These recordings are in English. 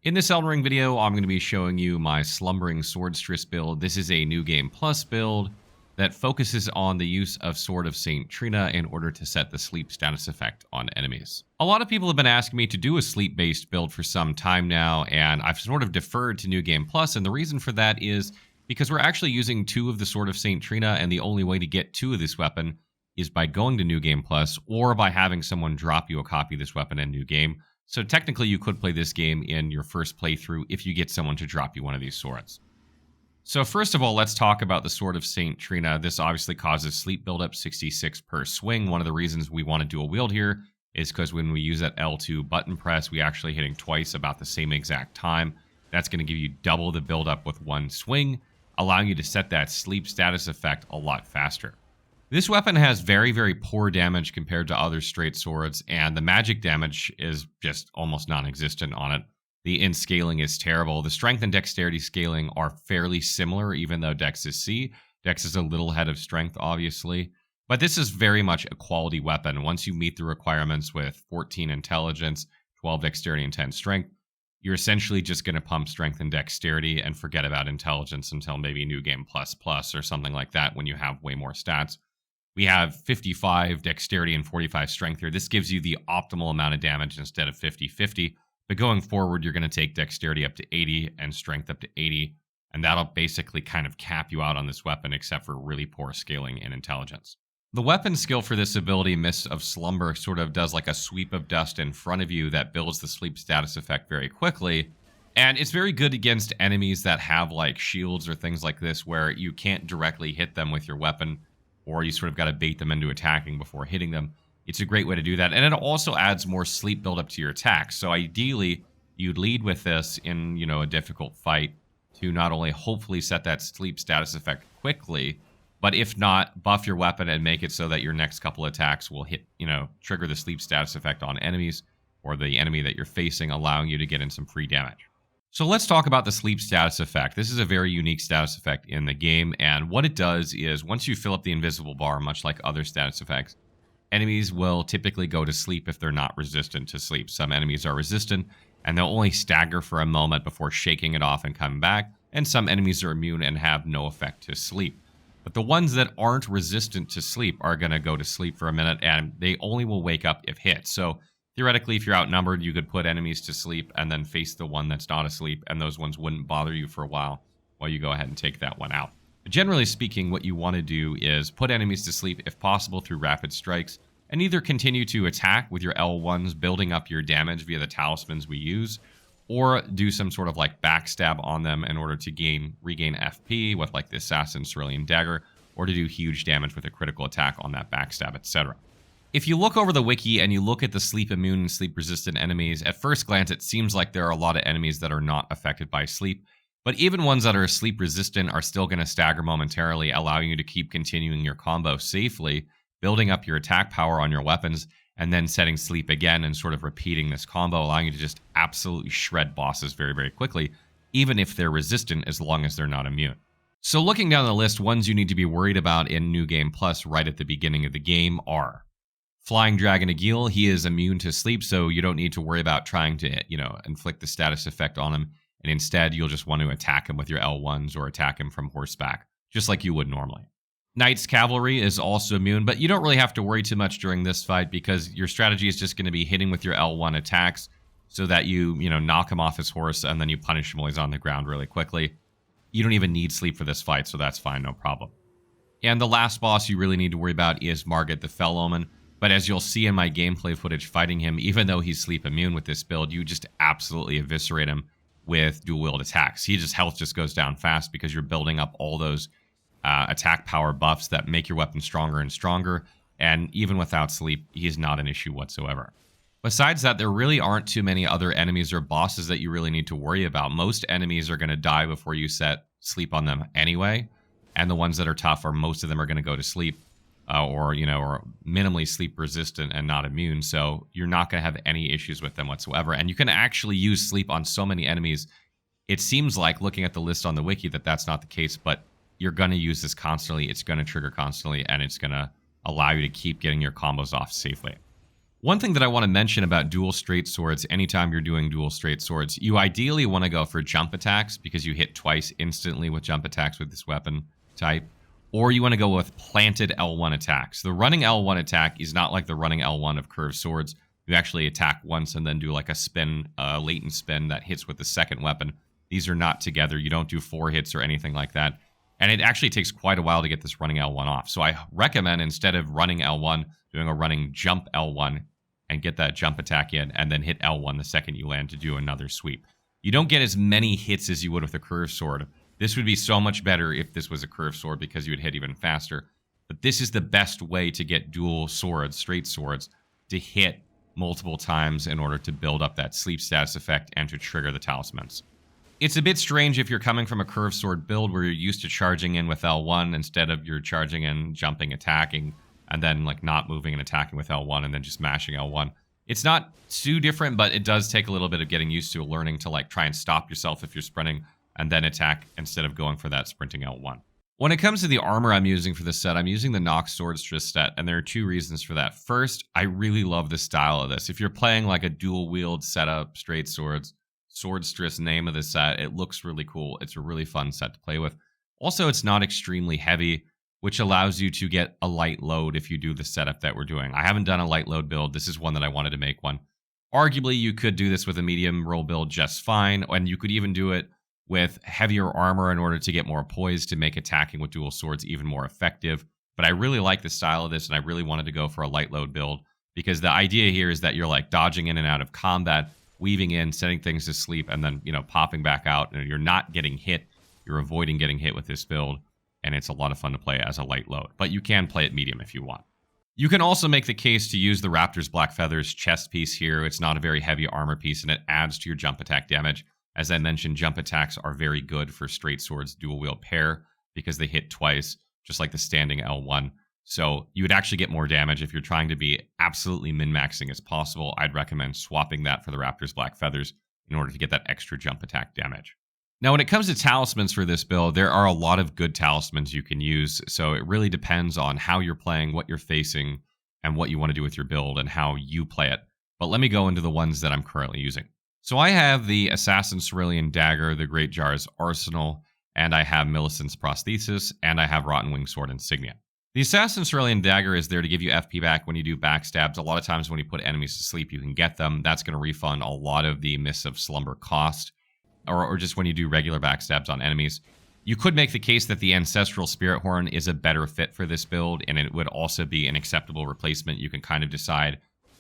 In this Elden Ring video, I'm going to be showing you my Slumbering Swordstress build. This is a New Game Plus build that focuses on the use of Sword of St. Trina in order to set the sleep status effect on enemies. A lot of people have been asking me to do a sleep-based build for some time now, and I've sort of deferred to New Game Plus, and the reason for that is because we're actually using two of the Sword of St. Trina, and the only way to get two of this weapon is by going to New Game Plus, or by having someone drop you a copy of this weapon in New Game. So technically you could play this game in your first playthrough if you get someone to drop you one of these swords. So first of all, let's talk about the Sword of St. Trina. This obviously causes sleep buildup, 66 per swing. One of the reasons we want to dual wield here is because when we use that L2 button press, we actually hitting twice about the same exact time. That's going to give you double the buildup with one swing, allowing you to set that sleep status effect a lot faster. This weapon has very, very poor damage compared to other straight swords, and the magic damage is just almost non-existent on it. The int scaling is terrible. The strength and dexterity scaling are fairly similar, even though dex is C. Dex is a little ahead of strength, obviously. But this is very much a quality weapon. Once you meet the requirements with 14 intelligence, 12 dexterity, and 10 strength, you're essentially just going to pump strength and dexterity and forget about intelligence until maybe New Game Plus or something like that when you have way more stats. We have 55 dexterity and 45 strength here. This gives you the optimal amount of damage instead of 50-50. But going forward, you're going to take dexterity up to 80 and strength up to 80. And that'll basically kind of cap you out on this weapon, except for really poor scaling and intelligence. The weapon skill for this ability, Mist of Slumber, sort of does like a sweep of dust in front of you that builds the sleep status effect very quickly. And it's very good against enemies that have like shields or things like this where you can't directly hit them with your weapon, or you sort of got to bait them into attacking before hitting them. It's a great way to do that. And it also adds more sleep buildup to your attacks. So ideally, you'd lead with this in, a difficult fight to not only hopefully set that sleep status effect quickly, but if not, buff your weapon and make it so that your next couple attacks will hit, trigger the sleep status effect on enemies or the enemy that you're facing, allowing you to get in some free damage. So let's talk about the sleep status effect. This is a very unique status effect in the game, and what it does is once you fill up the invisible bar, much like other status effects, enemies will typically go to sleep if they're not resistant to sleep. Some enemies are resistant, and they'll only stagger for a moment before shaking it off and coming back, and some enemies are immune and have no effect to sleep. But the ones that aren't resistant to sleep are going to go to sleep for a minute, and they only will wake up if hit. So theoretically, if you're outnumbered, you could put enemies to sleep and then face the one that's not asleep, and those ones wouldn't bother you for a while you go ahead and take that one out. But generally speaking, what you want to do is put enemies to sleep if possible through rapid strikes, and either continue to attack with your L1s, building up your damage via the talismans we use, or do some sort of like backstab on them in order to regain FP with like the Assassin's Cerulean Dagger, or to do huge damage with a critical attack on that backstab, etc. If you look over the wiki and you look at the sleep immune and sleep resistant enemies, at first glance it seems like there are a lot of enemies that are not affected by sleep, but even ones that are sleep resistant are still going to stagger momentarily, allowing you to keep continuing your combo safely, building up your attack power on your weapons, and then setting sleep again and sort of repeating this combo, allowing you to just absolutely shred bosses very, very quickly, even if they're resistant as long as they're not immune. So looking down the list, ones you need to be worried about in New Game Plus right at the beginning of the game are Flying Dragon Aguil. He is immune to sleep, so you don't need to worry about trying to, inflict the status effect on him. And instead, you'll just want to attack him with your L1s or attack him from horseback, just like you would normally. Knight's Cavalry is also immune, but you don't really have to worry too much during this fight because your strategy is just going to be hitting with your L1 attacks so that you knock him off his horse and then you punish him while he's on the ground really quickly. You don't even need sleep for this fight, so that's fine, no problem. And the last boss you really need to worry about is Margit the Fell Omen. But as you'll see in my gameplay footage fighting him, even though he's sleep immune with this build, you just absolutely eviscerate him with dual wield attacks. Health just goes down fast because you're building up all those attack power buffs that make your weapon stronger and stronger. And even without sleep, he's not an issue whatsoever. Besides that, there really aren't too many other enemies or bosses that you really need to worry about. Most enemies are going to die before you set sleep on them anyway. And the ones that are tough, most of them are going to go to sleep. Or minimally sleep resistant and not immune, so you're not going to have any issues with them whatsoever. And you can actually use sleep on so many enemies. It seems like, looking at the list on the wiki, that that's not the case, but you're going to use this constantly, it's going to trigger constantly, and it's going to allow you to keep getting your combos off safely. One thing that I want to mention about dual straight swords, anytime you're doing dual straight swords, you ideally want to go for jump attacks because you hit twice instantly with jump attacks with this weapon type. Or you want to go with planted L1 attacks. The running L1 attack is not like the running L1 of curved swords. You actually attack once and then do like a spin, latent spin that hits with the second weapon. These are not together. You don't do 4 hits or anything like that. And it actually takes quite a while to get this running L1 off. So I recommend, instead of running L1, doing a running jump L1 and get that jump attack in, and then hit L1 the second you land to do another sweep. You don't get as many hits as you would with a curved sword. This would be so much better if this was a curved sword because you would hit even faster. But this is the best way to get dual swords, straight swords, to hit multiple times in order to build up that sleep status effect and to trigger the talismans. It's a bit strange if you're coming from a curved sword build where you're used to charging in with L1 instead of you're charging in, jumping, attacking, and then like not moving and attacking with L1 and then just mashing L1. It's not too different, but it does take a little bit of getting used to learning to like try and stop yourself if you're sprinting and then attack instead of going for that sprinting L1. When it comes to the armor I'm using for this set, I'm using the Nox Swordstress set, and there are 2 reasons for that. First, I really love the style of this. If you're playing like a dual wield setup, straight swords, Swordstress name of the set, it looks really cool. It's a really fun set to play with. Also, it's not extremely heavy, which allows you to get a light load if you do the setup that we're doing. I haven't done a light load build. This is one that I wanted to make one. Arguably, you could do this with a medium roll build just fine, and you could even do it with heavier armor in order to get more poise to make attacking with dual swords even more effective. But I really like the style of this, and I really wanted to go for a light load build because the idea here is that you're like dodging in and out of combat, weaving in, setting things to sleep, and then, popping back out, and you're not getting hit. You're avoiding getting hit with this build, and it's a lot of fun to play as a light load. But you can play it medium if you want. You can also make the case to use the Raptor's Black Feathers chest piece here. It's not a very heavy armor piece, and it adds to your jump attack damage. As I mentioned, jump attacks are very good for straight swords dual wield pair because they hit twice, just like the standing L1. So you would actually get more damage if you're trying to be absolutely min-maxing as possible. I'd recommend swapping that for the Raptor's Black Feathers in order to get that extra jump attack damage. Now, when it comes to talismans for this build, there are a lot of good talismans you can use. So it really depends on how you're playing, what you're facing, and what you want to do with your build and how you play it. But let me go into the ones that I'm currently using. So I have the Assassin Cerulean Dagger, the Great Jar's Arsenal, and I have Millicent's Prosthesis, and I have Rotten Wing Sword Insignia. The Assassin Cerulean Dagger is there to give you FP back when you do backstabs. A lot of times when you put enemies to sleep, you can get them. That's going to refund a lot of the Mists of Slumber cost, or just when you do regular backstabs on enemies. You could make the case that the Ancestral Spirit Horn is a better fit for this build, and it would also be an acceptable replacement. You can kind of decide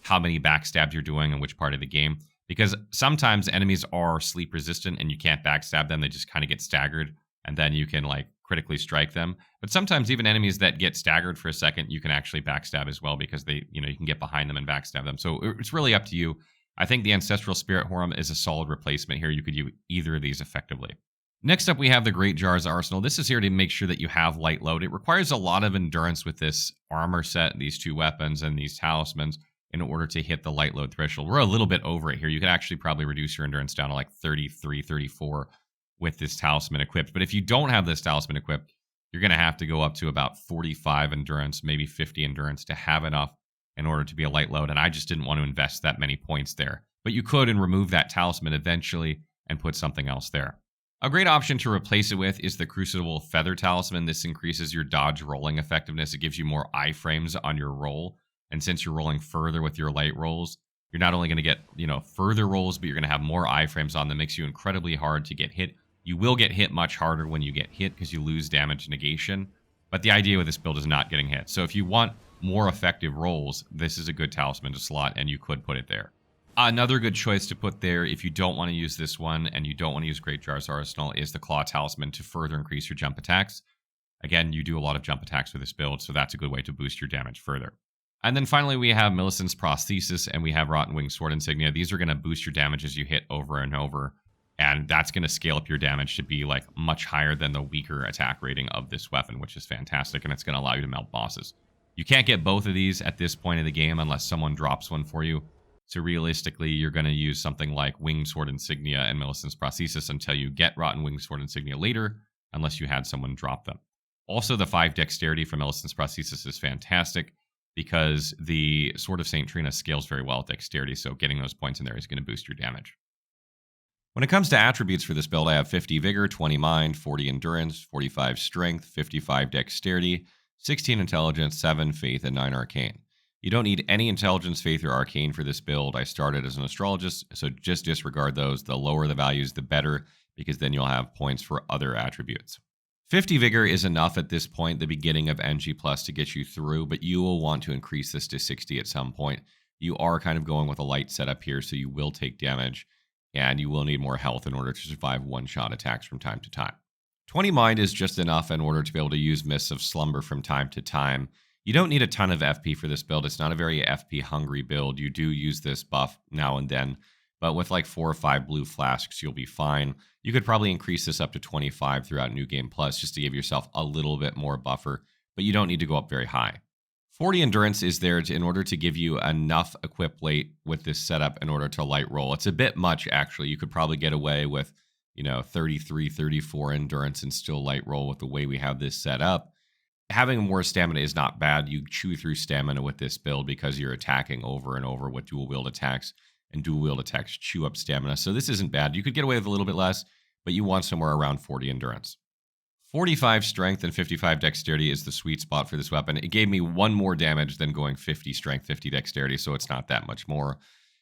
how many backstabs you're doing and which part of the game. Because sometimes enemies are sleep resistant and you can't backstab them. They just kind of get staggered and then you can like critically strike them. But sometimes even enemies that get staggered for a second, you can actually backstab as well because they, you can get behind them and backstab them. So it's really up to you. I think the Ancestral Spirit Horn is a solid replacement here. You could use either of these effectively. Next up, we have the Great Jar's Arsenal. This is here to make sure that you have light load. It requires a lot of endurance with this armor set, these 2 weapons, and these talismans in order to hit the light load threshold. We're a little bit over it here. You could actually probably reduce your endurance down to like 33, 34 with this talisman equipped. But if you don't have this talisman equipped, you're going to have to go up to about 45 endurance, maybe 50 endurance to have enough in order to be a light load. And I just didn't want to invest that many points there. But you could and remove that talisman eventually and put something else there. A great option to replace it with is the Crucible Feather Talisman. This increases your dodge rolling effectiveness. It gives you more iframes on your roll. And since you're rolling further with your light rolls, you're not only going to get, further rolls, but you're going to have more iframes on that makes you incredibly hard to get hit. You will get hit much harder when you get hit because you lose damage negation. But the idea with this build is not getting hit. So if you want more effective rolls, this is a good talisman to slot, and you could put it there. Another good choice to put there if you don't want to use this one and you don't want to use Great Jar's Arsenal is the Claw Talisman to further increase your jump attacks. Again, you do a lot of jump attacks with this build, so that's a good way to boost your damage further. And then finally, we have Millicent's Prosthesis and we have Rotten Wing Sword Insignia. These are going to boost your damage as you hit over and over. And that's going to scale up your damage to be like much higher than the weaker attack rating of this weapon, which is fantastic. And it's going to allow you to melt bosses. You can't get both of these at this point of the game unless someone drops one for you. So realistically, you're going to use something like Wing Sword Insignia and Millicent's Prosthesis until you get Rotten Wing Sword Insignia later, unless you had someone drop them. Also, the 5 Dexterity from Millicent's Prosthesis is fantastic. because the Sword of St. Trina scales very well with dexterity, so getting those points in there is going to boost your damage. When it comes to attributes for this build, I have 50 Vigor, 20 Mind, 40 Endurance, 45 Strength, 55 Dexterity, 16 Intelligence, 7 Faith, and 9 Arcane. You don't need any Intelligence, Faith, or Arcane for this build. I started as an Astrologist, so just disregard those. The lower the values, the better, because then you'll have points for other attributes. 50 Vigor is enough at this point, the beginning of NG+, to get you through, but you will want to increase this to 60 at some point. You are kind of going with a light setup here, so you will take damage, and you will need more health in order to survive one-shot attacks from time to time. 20 Mind is just enough in order to be able to use Mists of Slumber from time to time. You don't need a ton of FP for this build. It's not a very FP-hungry build. You do use this buff now and then, but with like 4 or 5 blue flasks, you'll be fine. You could probably increase this up to 25 throughout New Game Plus just to give yourself a little bit more buffer, but you don't need to go up very high. 40 Endurance is there in order to give you enough equip late with this setup in order to light roll. It's a bit much, actually. You could probably get away with, 33, 34 Endurance and still light roll with the way we have this set up. Having more stamina is not bad. You chew through stamina with this build because you're attacking over and over with dual wield attacks, and dual wield attacks chew up stamina. So this isn't bad. You could get away with a little bit less, but you want somewhere around 40 Endurance. 45 Strength and 55 Dexterity is the sweet spot for this weapon. It gave me 1 more damage than going 50 Strength, 50 Dexterity, so it's not that much more.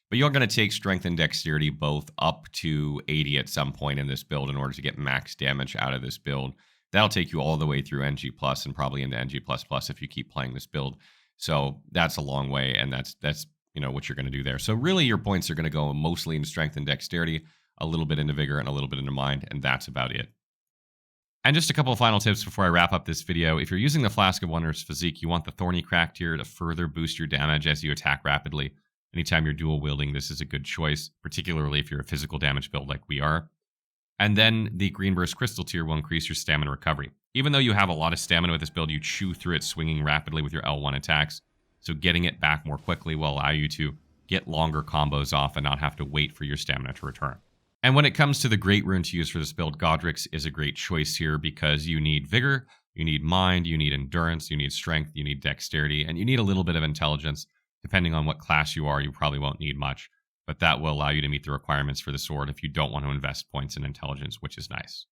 But you're going to take Strength and Dexterity both up to 80 at some point in this build in order to get max damage out of this build. That'll take you all the way through NG+, and probably into NG++ if you keep playing this build. So that's a long way, and that's what you're going to do there. So really your points are going to go mostly into Strength and Dexterity, a little bit into Vigor, and a little bit into Mind, and that's about it. And just a couple of final tips before I wrap up this video. If you're using the Flask of Wondrous Physique, you want the Thorny Crack tier to further boost your damage as you attack rapidly. Anytime you're dual wielding, this is a good choice, particularly if you're a physical damage build like we are. And then the Green Burst Crystal tier will increase your stamina recovery. Even though you have a lot of stamina with this build, you chew through it swinging rapidly with your L1 attacks. So getting it back more quickly will allow you to get longer combos off and not have to wait for your stamina to return. And when it comes to the great rune to use for this build, Godric's is a great choice here because you need Vigor, you need Mind, you need Endurance, you need Strength, you need Dexterity, and you need a little bit of Intelligence. Depending on what class you are, you probably won't need much, but that will allow you to meet the requirements for the sword if you don't want to invest points in Intelligence, which is nice.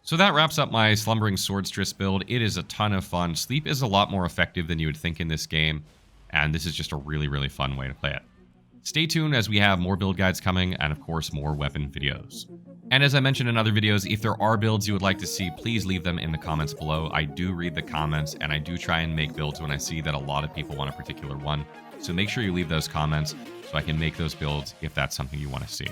So that wraps up my Slumbering Swordstress build. It is a ton of fun. Sleep is a lot more effective than you would think in this game, and this is just a really, really fun way to play it. Stay tuned as we have more build guides coming, and of course more weapon videos. And as I mentioned in other videos, if there are builds you would like to see, please leave them in the comments below. I do read the comments, and I do try and make builds when I see that a lot of people want a particular one. So make sure you leave those comments so I can make those builds if that's something you want to see.